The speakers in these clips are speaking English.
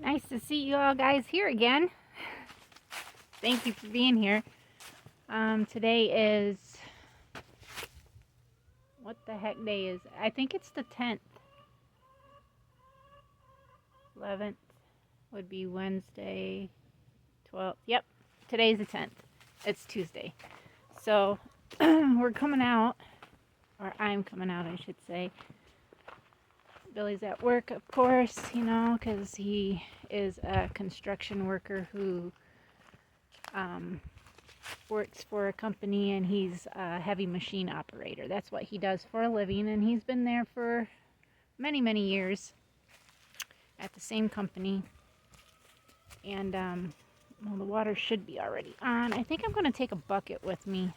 Nice to see you all guys here again. Thank you for being here. Today is, what the heck day is? I think it's the 10th. 11th would be Wednesday. 12th. Yep, today's the 10th. It's Tuesday. So we're coming out, or I'm coming out, I should say. Billy's at work, of course, because he is a construction worker who works for a company, and he's a heavy machine operator. That's what he does for a living, and he's been there for many, many years at the same company. And well, the water should be already on. I think I'm going to take a bucket with me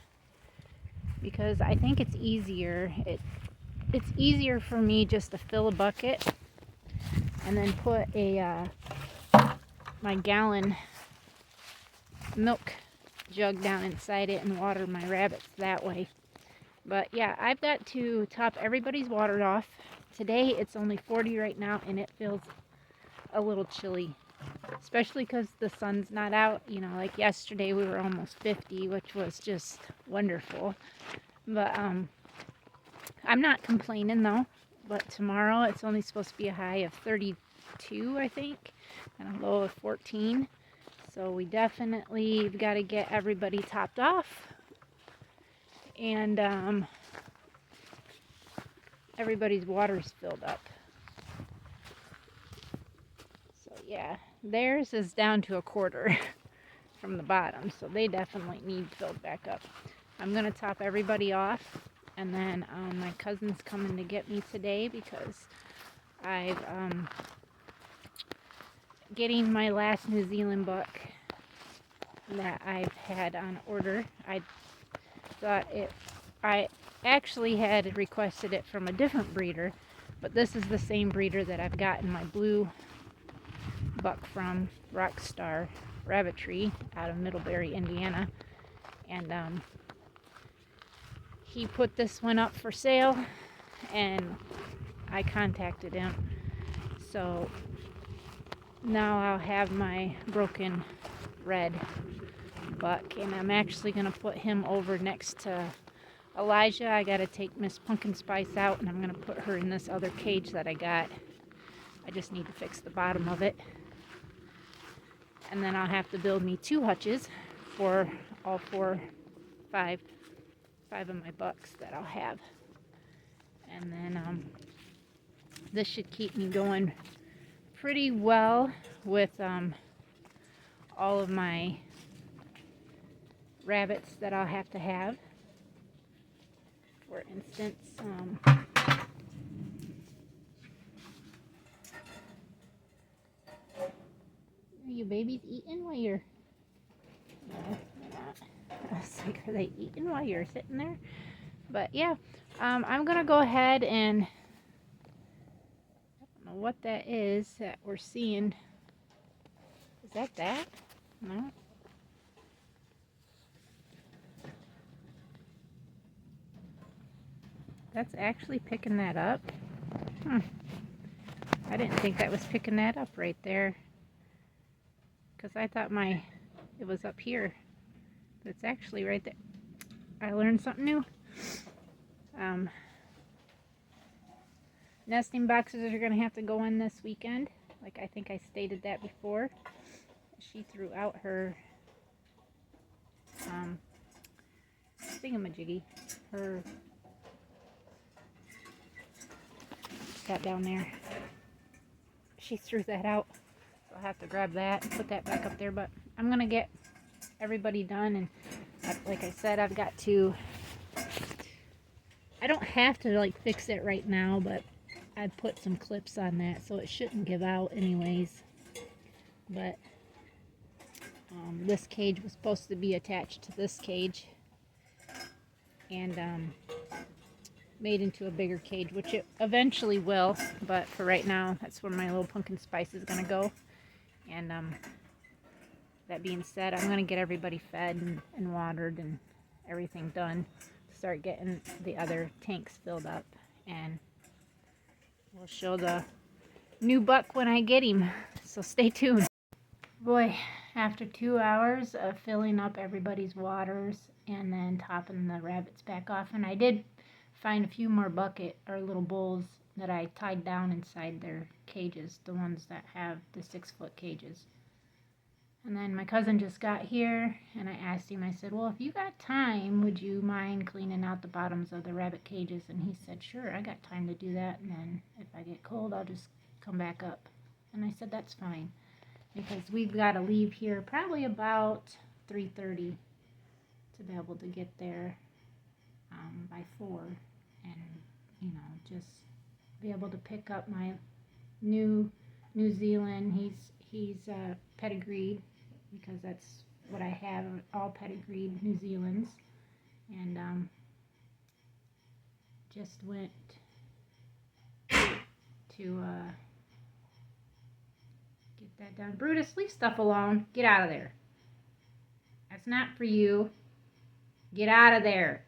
because I think it's easier. It's easier for me just to fill a bucket and then put my gallon milk jug down inside it and water my rabbits that way. But yeah, I've got to top everybody's water off. Today it's only 40 right now, and it feels a little chilly, especially because the sun's not out. Like yesterday we were almost 50, which was just wonderful. But I'm not complaining though. But tomorrow it's only supposed to be a high of 32, I think, and a low of 14. So we definitely got to get everybody topped off, and everybody's water's filled up. So yeah, theirs is down to a quarter from the bottom, so they definitely need filled back up. I'm gonna top everybody off, and then my cousin's coming to get me today because I've getting my last New Zealand buck that I've had on order. I actually had requested it from a different breeder, but this is the same breeder that I've gotten my blue buck from, Rockstar Rabbitry out of Middlebury, Indiana. And he put this one up for sale, and I contacted him. So now I'll have my broken red buck, and I'm actually going to put him over next to Elijah. I got to take Miss Pumpkin Spice out, and I'm going to put her in this other cage that I got. I just need to fix the bottom of it. And then I'll have to build me 2 hutches for all 5 of my bucks that I'll have. And then this should keep me going pretty well with all of my rabbits that I'll have to have. For instance, are you babies eating while you're... No, they're not. I was like, are they eating while you're sitting there? But yeah, I'm gonna go ahead and... I don't know what that is that we're seeing. Is that? No. That's actually picking that up. I didn't think that was picking that up right there, because I thought it was up here. But it's actually right there. I learned something new. Nesting boxes are going to have to go in this weekend. Like I think I stated that before. She threw out her thingamajiggy. Her... that down there. She threw that out. So I'll have to grab that and put that back up there. But I'm going to get everybody done. And like I said, I've got to... I don't have to like fix it right now, but I put some clips on that, so it shouldn't give out anyways. But this cage was supposed to be attached to this cage, and made into a bigger cage, which it eventually will, but for right now, that's where my little Pumpkin Spice is going to go. And that being said, I'm going to get everybody fed and watered and everything done. Start getting the other tanks filled up, and we'll show the new buck when I get him. So stay tuned. Boy, after 2 hours of filling up everybody's waters and then topping the rabbits back off, and I did find a few more bucket or little bowls that I tied down inside their cages, the ones that have the 6-foot cages. And then my cousin just got here, and I asked him, I said, well, if you got time, would you mind cleaning out the bottoms of the rabbit cages? And he said, sure, I got time to do that, and then if I get cold, I'll just come back up. And I said, that's fine, because we've got to leave here probably about 3:30 to be able to get there by 4, and, just be able to pick up my New Zealand. He's pedigreed, because that's what I have, all pedigreed New Zealands, and just went to get that done. Brutus, leave stuff alone. Get out of there. That's not for you. Get out of there.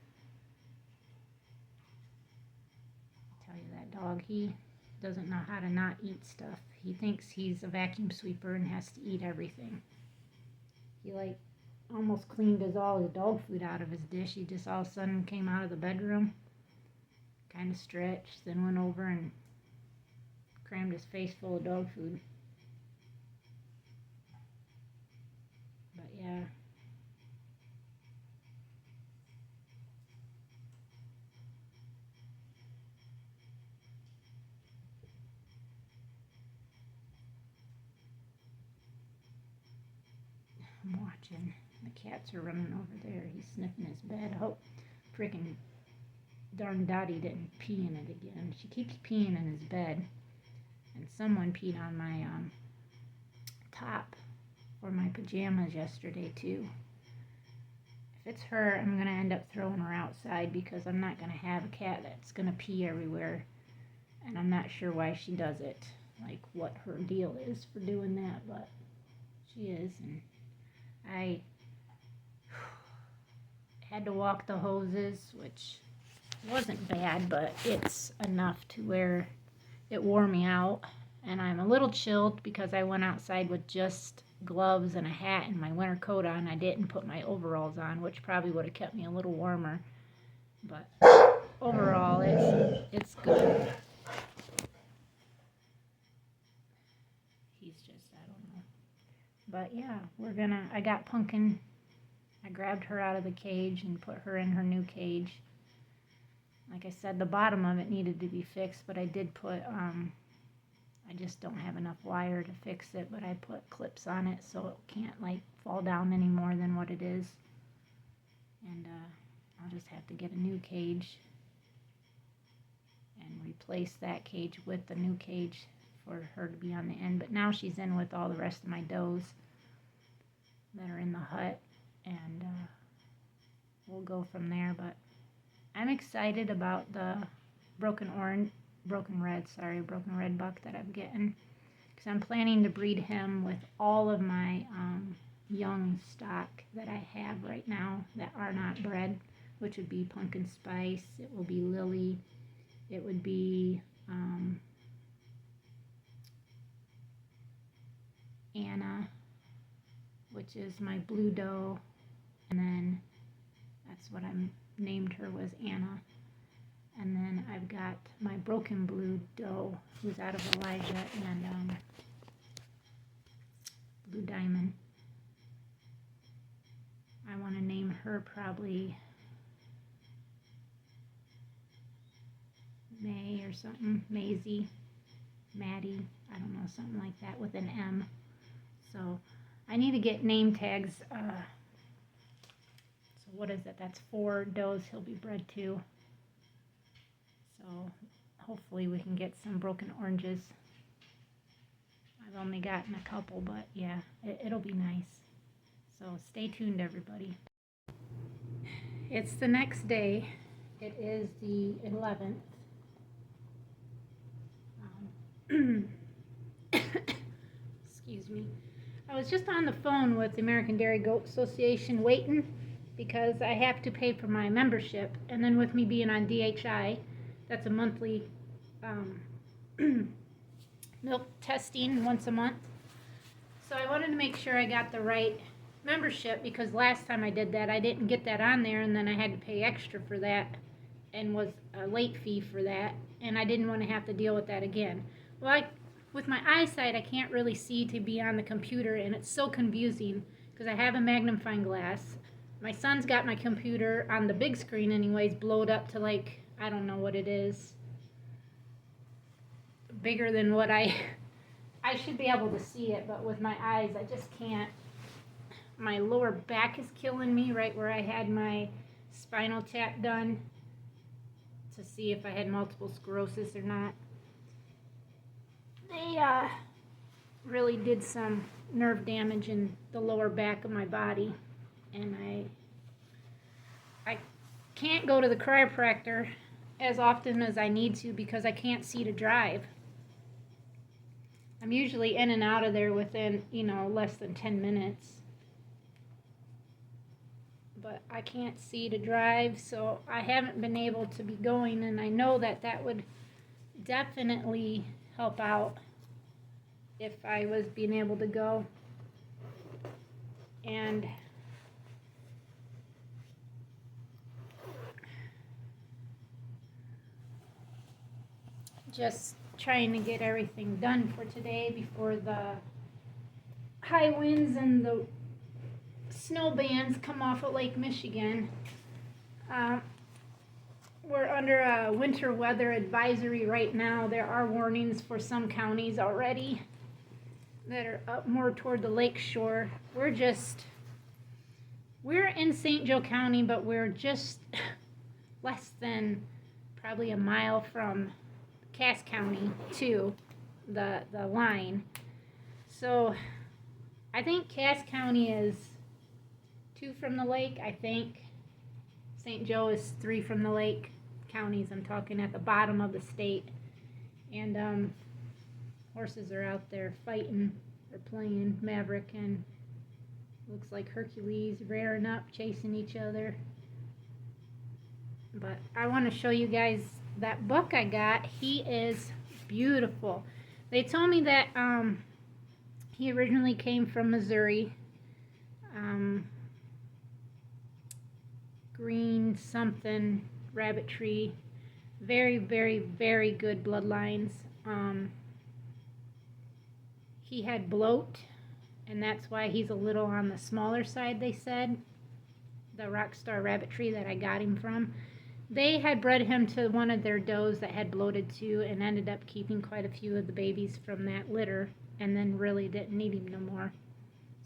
I tell you, that dog, he doesn't know how to not eat stuff. He thinks he's a vacuum sweeper and has to eat everything. He almost cleaned all his dog food out of his dish. He just all of a sudden came out of the bedroom, kind of stretched, then went over and crammed his face full of dog food. But yeah. I'm watching. The cats are running over there. He's sniffing his bed. I hope freaking darn Dottie didn't pee in it again. She keeps peeing in his bed. And someone peed on my top for my pajamas yesterday too. If it's her, I'm going to end up throwing her outside, because I'm not going to have a cat that's going to pee everywhere. And I'm not sure why she does it, like what her deal is for doing that, but she is. And I had to walk the hoses, which wasn't bad, but it's enough to where it wore me out. And I'm a little chilled because I went outside with just gloves and a hat and my winter coat on. I didn't put my overalls on, which probably would have kept me a little warmer. But overall, it's good. He's just, I don't know. But yeah, I got Pumpkin. I grabbed her out of the cage and put her in her new cage. Like I said, the bottom of it needed to be fixed, but I did put, I just don't have enough wire to fix it, but I put clips on it so it can't fall down any more than what it is. And I'll just have to get a new cage and replace that cage with the new cage for her to be on the end. But now she's in with all the rest of my does that are in the hut, and we'll go from there. But I'm excited about the broken red buck that I'm getting, because I'm planning to breed him with all of my young stock that I have right now that are not bred, which would be Pumpkin Spice, it will be Lily, it would be Anna, which is my blue doe, and then that's what I named her, was Anna. And then I've got my broken blue doe, who's out of Elijah, and Blue Diamond. I want to name her probably May or something, Maisie, Maddie, I don't know, something like that with an M. So I need to get name tags. So what is it? That's 4 does he'll be bred to. So hopefully we can get some broken oranges. I've only gotten a couple, but yeah, it'll be nice. So stay tuned, everybody. It's the next day. It is the 11th. Excuse me. I was just on the phone with the American Dairy Goat Association waiting, because I have to pay for my membership, and then with me being on DHI, that's a monthly milk testing once a month. So I wanted to make sure I got the right membership, because last time I did that, I didn't get that on there, and then I had to pay extra for that and was a late fee for that, and I didn't want to have to deal with that again. Well, with my eyesight, I can't really see to be on the computer, and it's so confusing because I have a magnifying glass. My son's got my computer on the big screen anyways, blowed up to like, I don't know what it is, bigger than what I should be able to see it, but with my eyes, I just can't. My lower back is killing me, right where I had my spinal tap done to see if I had multiple sclerosis or not. They really did some nerve damage in the lower back of my body, and I can't go to the chiropractor as often as I need to because I can't see to drive. I'm usually in and out of there within, less than 10 minutes. But I can't see to drive, so I haven't been able to be going, and I know that that would definitely help out if I was being able to go. And just trying to get everything done for today before the high winds and the snow bands come off of Lake Michigan. We're under a winter weather advisory right now. There are warnings for some counties already that are up more toward the lake shore. We're in St. Joe County, but we're just less than probably a mile from Cass County to the line. So I think Cass County is 2 from the lake, I think. St. Joe is 3 from the lake counties. I'm talking at the bottom of the state. And horses are out there fighting. They're playing Maverick and looks like Hercules rearing up, chasing each other. But I want to show you guys that buck I got. He is beautiful. They told me that he originally came from Missouri. Green something rabbit tree. Very, very, very good bloodlines. He had bloat, and that's why he's a little on the smaller side, they said. The Rockstar rabbit tree that I got him from. They had bred him to one of their does that had bloated too, and ended up keeping quite a few of the babies from that litter, and then really didn't need him no more.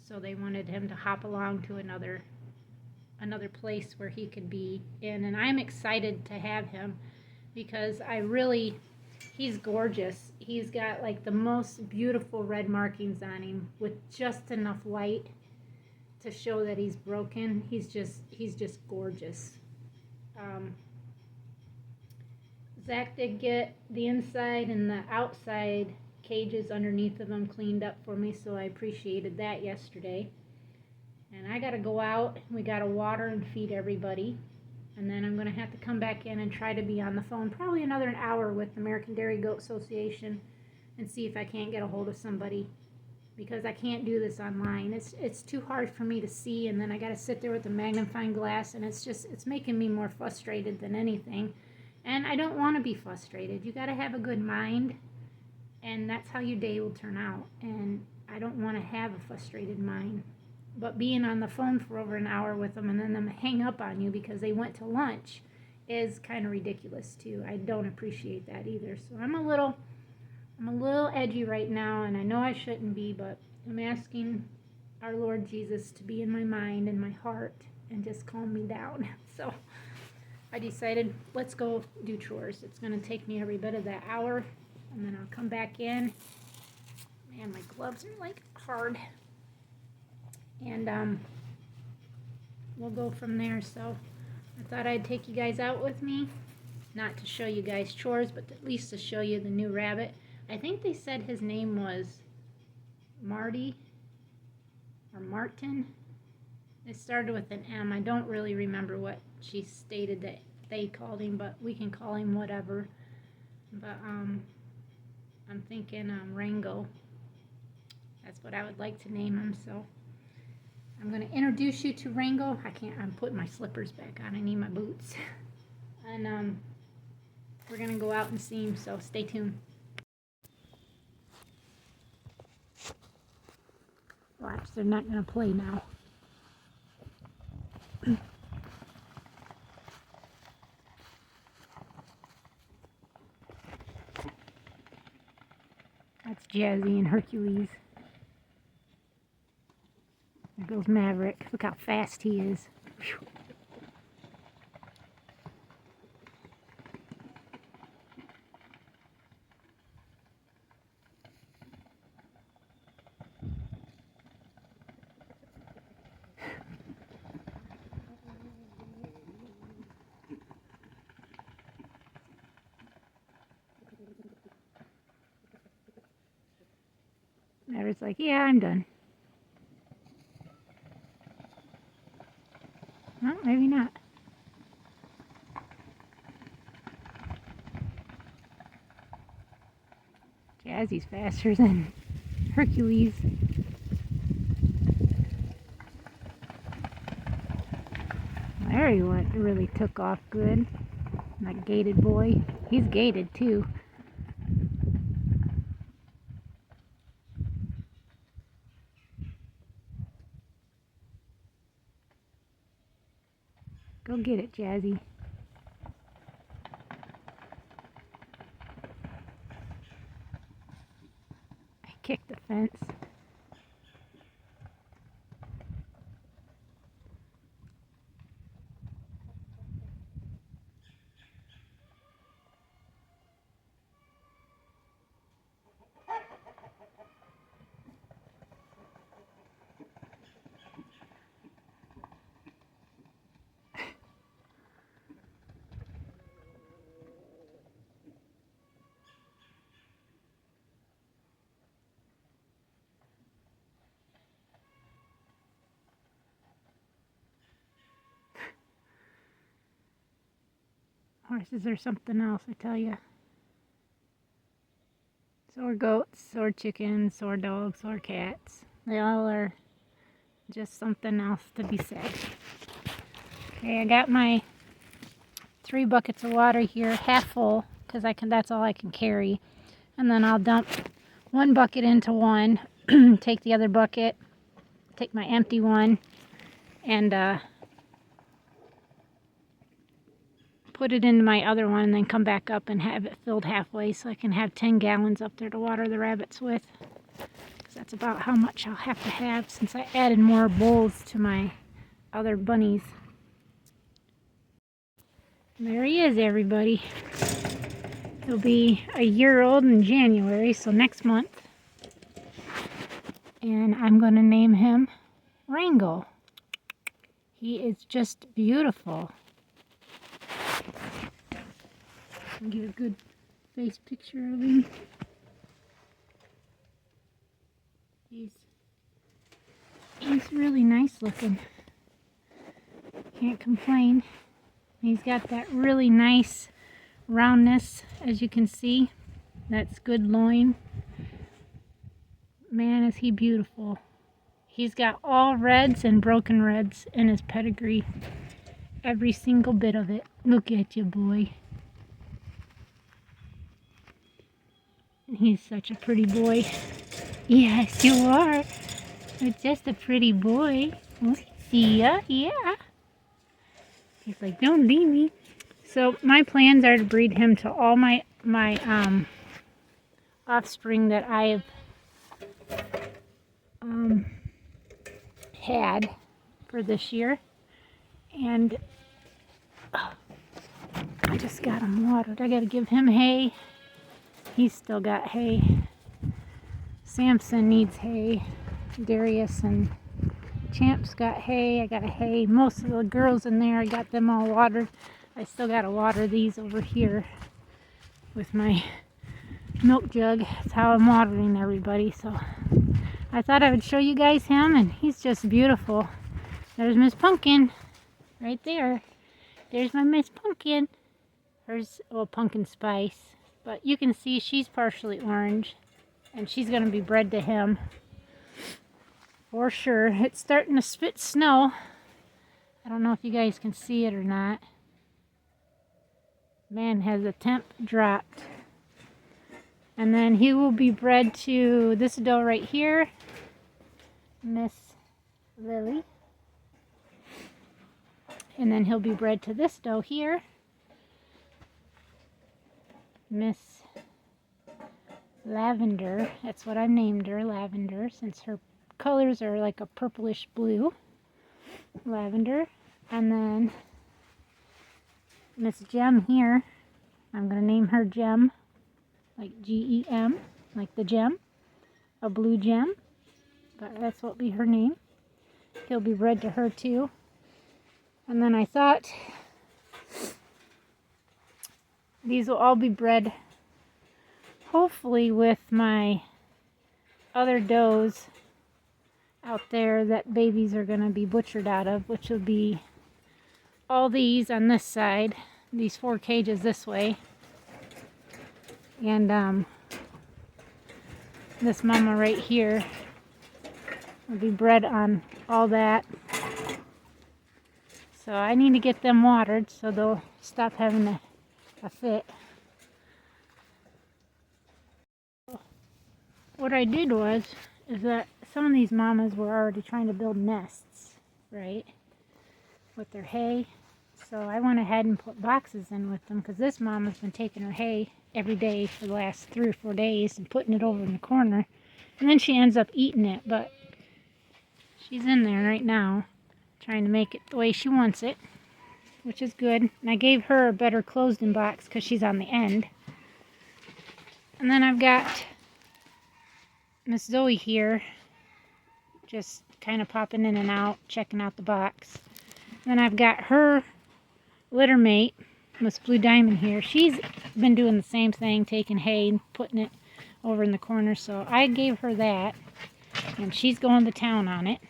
So they wanted him to hop along to another place where he could be in, and I'm excited to have him because he's gorgeous. He's got like the most beautiful red markings on him with just enough white to show that he's broken. He's just gorgeous. Zach did get the inside and the outside cages underneath of him cleaned up for me, so I appreciated that yesterday. And I gotta go out, we gotta water and feed everybody, and then I'm gonna have to come back in and try to be on the phone probably another hour with the American Dairy Goat Association and see if I can't get a hold of somebody, because I can't do this online. It's too hard for me to see, and then I gotta sit there with the magnifying glass, and it's making me more frustrated than anything. And I don't want to be frustrated. You gotta have a good mind, and that's how your day will turn out. And I don't want to have a frustrated mind. But being on the phone for over an hour with them and then them hang up on you because they went to lunch is kind of ridiculous too. I don't appreciate that either. So I'm a little edgy right now, and I know I shouldn't be, but I'm asking our Lord Jesus to be in my mind and my heart and just calm me down. So I decided, let's go do chores. It's going to take me every bit of that hour, and then I'll come back in. Man, my gloves are like hard. And we'll go from there. So I thought I'd take you guys out with me, not to show you guys chores, but at least to show you the new rabbit. I think they said his name was Marty or Martin. It started with an M. I don't really remember what she stated that they called him, but we can call him whatever. But I'm thinking Rango. That's what I would like to name him. So I'm going to introduce you to Rango. I'm putting my slippers back on. I need my boots. And we're going to go out and see him, so stay tuned. Watch, they're not going to play now. That's Jazzy and Hercules. There goes Maverick. Look how fast he is. Whew. Maverick's like, yeah, I'm done. Well, maybe not. Jazzy's faster than Hercules. There he went. It really took off good. That gated boy. He's gated too. Go get it, Jazzy. I kicked the fence. Horses are something else, I tell you. So are goats, so are chickens, so are dogs, so are cats. They all are just something else to be said. Okay, I got my 3 buckets of water here, half full, because that's all I can carry. And then I'll dump 1 bucket into one, take the other bucket, take my empty one, and put it into my other one, and then come back up and have it filled halfway so I can have 10 gallons up there to water the rabbits with. Because that's about how much I'll have to have since I added more bowls to my other bunnies. And there he is, everybody. He'll be a year old in January, so next month. And I'm going to name him Rango. He is just beautiful. I'll get a good face picture of him. He's really nice looking. Can't complain. He's got that really nice roundness, as you can see. That's good loin. Man, is he beautiful. He's got all reds and broken reds in his pedigree. Every single bit of it. Look at you, boy. He's such a pretty boy. Yes, you are. You're just a pretty boy. See ya? Yeah. He's like, don't leave me. So my plans are to breed him to all my offspring that I've had for this year. And I just got him watered. I got to give him hay. He's still got hay. Samson needs hay. Darius and Champ's got hay. I got hay. Most of the girls in there, I got them all watered. I still got to water these over here with my milk jug. That's how I'm watering everybody. So I thought I would show you guys him, and he's just beautiful. There's Miss Pumpkin right there. There's my Miss Pumpkin. Hers, well, Pumpkin Spice. But you can see she's partially orange, and she's going to be bred to him. for sure. It's starting to spit snow. I don't know if you guys can see it or not. Man, has the temp dropped. And then he will be bred to this doe right here, Miss Lily. And then he'll be bred to this doe here, Miss Lavender. That's what I named her, Lavender, since her colors are like a purplish blue. Lavender. And then Miss Gem here, I'm going to name her Gem, like G-E-M, like the gem, a blue gem, but that's what will be her name. He'll be bred to her too. And then I thought these will all be bred hopefully with my other does out there that babies are going to be butchered out of, which will be all these on this side, these 4 cages this way, and this mama right here will be bred on all that. So I need to get them watered so they'll stop having a fit. What I did is that some of these mamas were already trying to build nests, right, with their hay. So I went ahead and put boxes in with them, because this mama's been taking her hay every day for the last 3 or 4 days and putting it over in the corner. And then she ends up eating it, but she's in there right now trying to make it the way she wants it, which is good. And I gave her a better closed-in box because she's on the end. And then I've got Miss Zoe here, just kind of popping in and out, checking out the box. Then I've got her litter mate, Miss Blue Diamond here. She's been doing the same thing, taking hay and putting it over in the corner. So I gave her that, and she's going to town on it.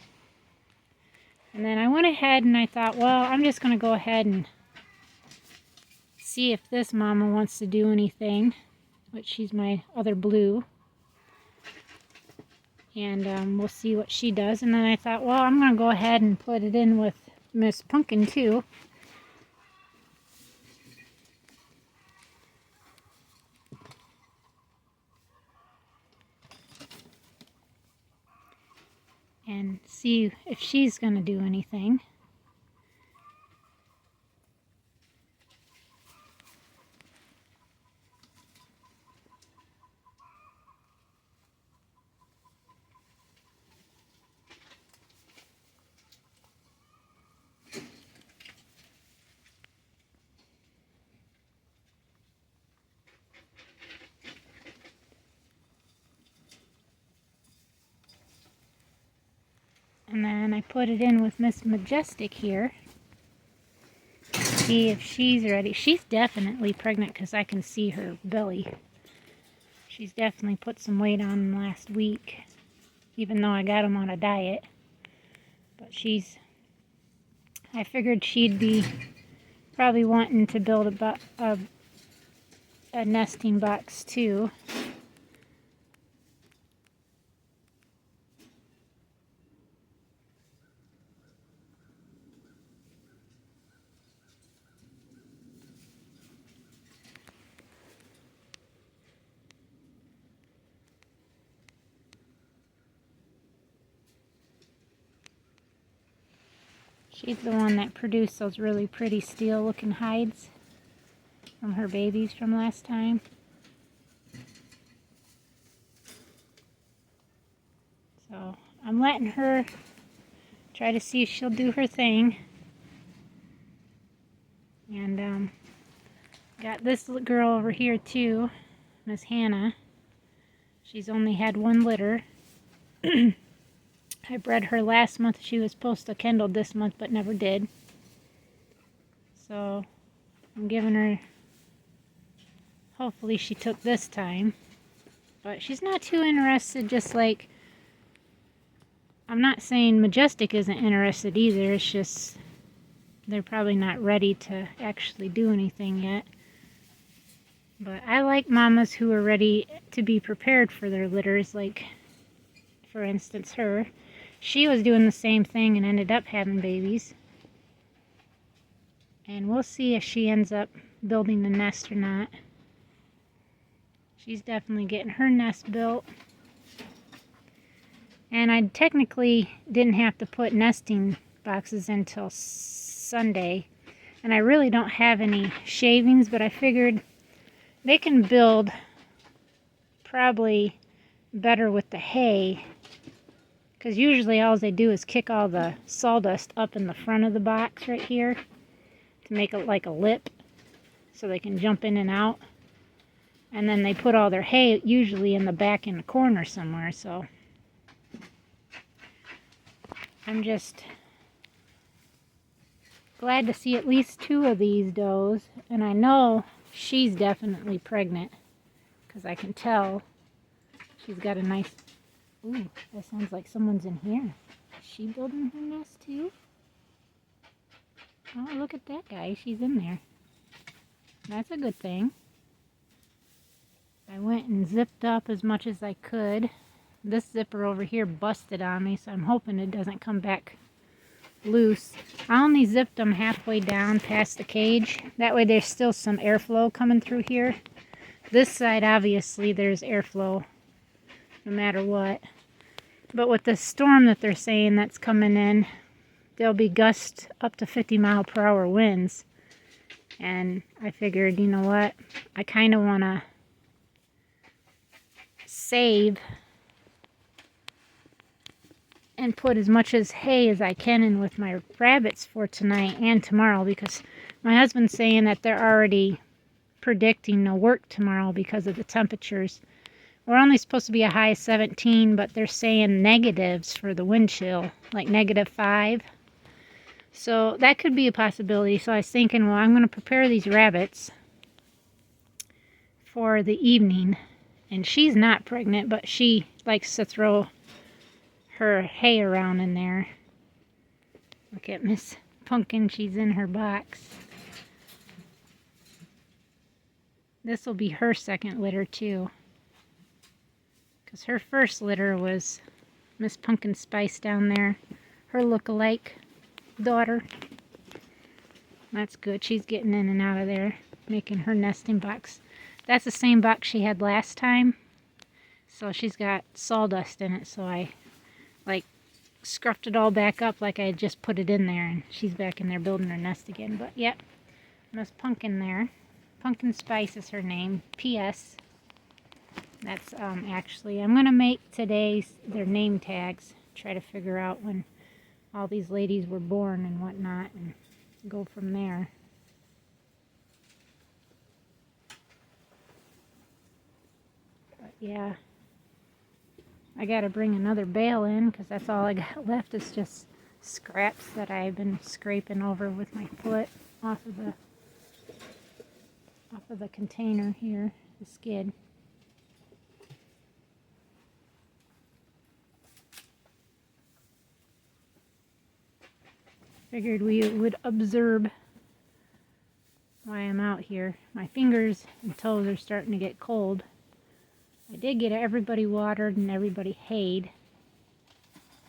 And then I went ahead and I thought, well, I'm just going to go ahead and see if this mama wants to do anything, which she's my other blue. And we'll see what she does. And then I thought, well, I'm going to go ahead and put it in with Miss Pumpkin too. And see if she's going to do anything. And then I put it in with Miss Majestic here. See if she's ready. She's definitely pregnant because I can see her belly. She's definitely put some weight on last week, even though I got them on a diet. But I figured she'd be probably wanting to build a nesting box too. She's the one that produced those really pretty steel looking hides from her babies from last time. So I'm letting her try to see if she'll do her thing. And got this little girl over here too, Miss Hannah. She's only had 1 litter. I bred her last month. She was supposed to kindle this month, but never did. So I'm giving her, hopefully she took this time. But she's not too interested, just like, I'm not saying Majestic isn't interested either. It's just, they're probably not ready to actually do anything yet. But I like mamas who are ready to be prepared for their litters, like, for instance, her. she was doing the same thing and ended up having babies. And we'll see if she ends up building the nest or not. She's definitely getting her nest built. And I technically didn't have to put nesting boxes until Sunday. And I really don't have any shavings, but I figured they can build probably better with the hay. Because usually all they do is kick all the sawdust up in the front of the box right here to make it like a lip so they can jump in and out. And then they put all their hay usually in the back in the corner somewhere, so I'm just glad to see at least 2 of these does. And I know she's definitely pregnant because I can tell she's got a nice... Ooh, that sounds like someone's in here. Is she building her nest too? Oh, look at that guy. She's in there. That's a good thing. I went and zipped up as much as I could. This zipper over here busted on me, so I'm hoping it doesn't come back loose. I only zipped them halfway down past the cage. That way there's still some airflow coming through here. This side, obviously, there's airflow no matter what. But with the storm that they're saying that's coming in, there'll be gusts up to 50-mile-per-hour winds. And I figured, you know what, I kind of want to save and put as much as hay as I can in with my rabbits for tonight and tomorrow, because my husband's saying that they're already predicting no work tomorrow because of the temperatures. We're only supposed to be a high of 17, but they're saying negatives for the wind chill, like -5. So that could be a possibility. So I was thinking, well, I'm going to prepare these rabbits for the evening. And she's not pregnant, but she likes to throw her hay around in there. Look at Miss Pumpkin, she's in her box. This will be her second litter too, because her first litter was Miss Pumpkin Spice down there, her look-alike daughter. That's good. She's getting in and out of there, making her nesting box. That's the same box she had last time, so she's got sawdust in it, so I like scruffed it all back up like I had just put it in there, and she's back in there building her nest again. But yep, Miss Pumpkin there. Pumpkin Spice is her name. P.S. That's actually, I'm going to make today's their name tags, try to figure out when all these ladies were born and whatnot, and go from there. But yeah, I got to bring another bale in because that's all I got left is just scraps that I've been scraping over with my foot off of the container here, the skid. Figured we would observe why I'm out here. My fingers and toes are starting to get cold. I did get everybody watered and everybody hayed.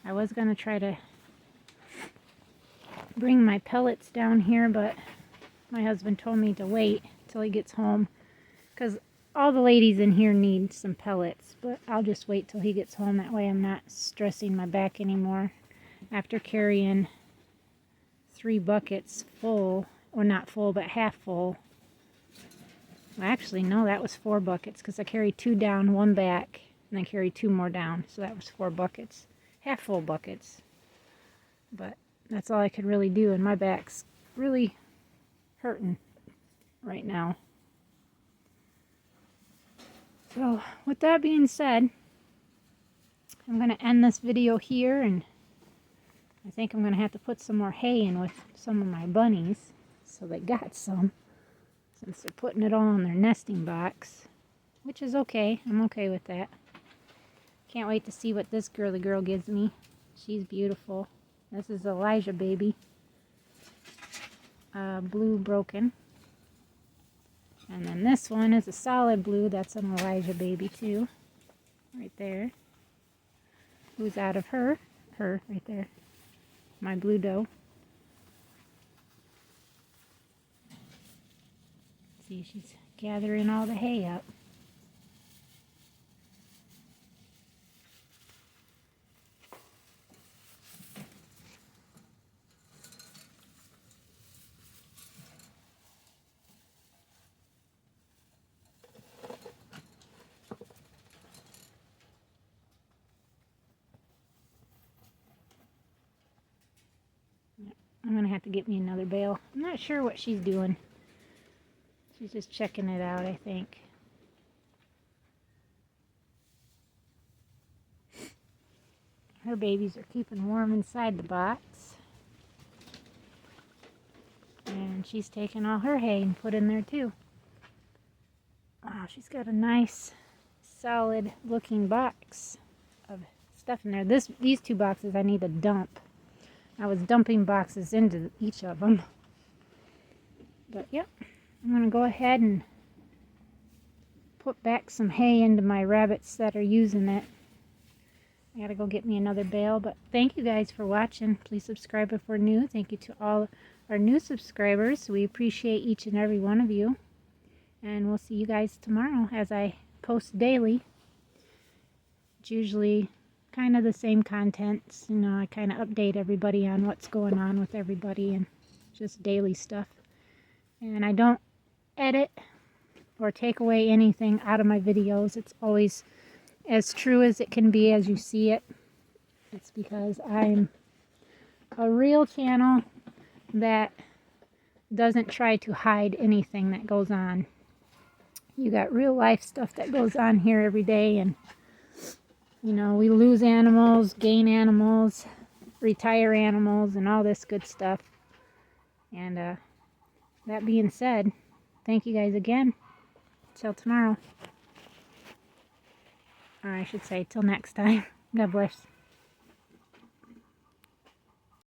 I was going to try to bring my pellets down here, but my husband told me to wait till he gets home because all the ladies in here need some pellets, but I'll just wait till he gets home. That way I'm not stressing my back anymore after carrying 3 buckets full, or not full, but half full. Well, actually, no, that was 4 buckets because I carried 2 down, 1 back, and then carried 2 more down. So that was 4 buckets, half full buckets. But that's all I could really do, and my back's really hurting right now. So with that being said, I'm going to end this video here, and I think I'm going to have to put some more hay in with some of my bunnies so they got some, since they're putting it all in their nesting box, which is okay. I'm okay with that. Can't wait to see what this girly girl gives me. She's beautiful. This is Elijah baby. Blue broken. And then this one is a solid blue. That's an Elijah baby too. Right there. Who's out of her her right there, my blue doe. See, she's gathering all the hay up. I'm going to have to get me another bale. I'm not sure what she's doing. She's just checking it out, I think. Her babies are keeping warm inside the box. And she's taking all her hay and put in there too. Wow, she's got a nice, solid looking box of stuff in there. These two boxes I need to dump. I was dumping boxes into each of them. But yep, I'm going to go ahead and put back some hay into my rabbits that are using it. I got to go get me another bale. But thank you guys for watching. Please subscribe if we're new. Thank you to all our new subscribers. We appreciate each and every one of you. And we'll see you guys tomorrow as I post daily. It's usually kind of the same contents. You know, I kind of update everybody on what's going on with everybody and just daily stuff. And I don't edit or take away anything out of my videos. It's always as true as it can be as you see it. It's because I'm a real channel that doesn't try to hide anything that goes on. You got real life stuff that goes on here every day, and you know, we lose animals, gain animals, retire animals, and all this good stuff. And that being said, thank you guys again. Till tomorrow. Or I should say, till next time. God bless.